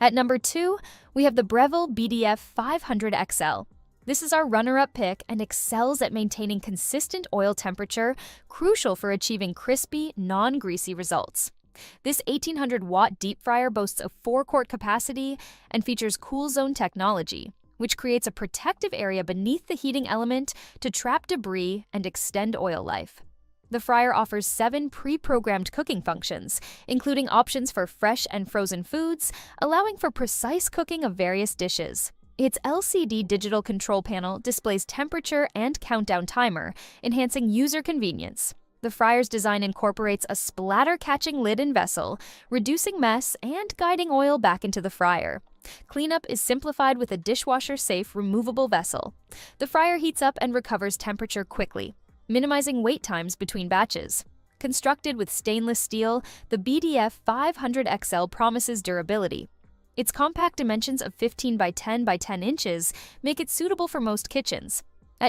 At number 2, we have the Breville BDF500XL. This is our runner-up pick and excels at maintaining consistent oil temperature, crucial for achieving crispy, non-greasy results. This 1800-watt deep fryer boasts a 4-quart capacity and features cool zone technology, which creates a protective area beneath the heating element to trap debris and extend oil life. The fryer offers 7 pre-programmed cooking functions, including options for fresh and frozen foods, allowing for precise cooking of various dishes. Its LCD digital control panel displays temperature and countdown timer, enhancing user convenience. The fryer's design incorporates a splatter-catching lid and vessel, reducing mess and guiding oil back into the fryer. Cleanup is simplified with a dishwasher-safe removable vessel. The fryer heats up and recovers temperature quickly, minimizing wait times between batches. Constructed with stainless steel, the BDF500XL promises durability. Its compact dimensions of 15 by 10 by 10 inches make it suitable for most kitchens.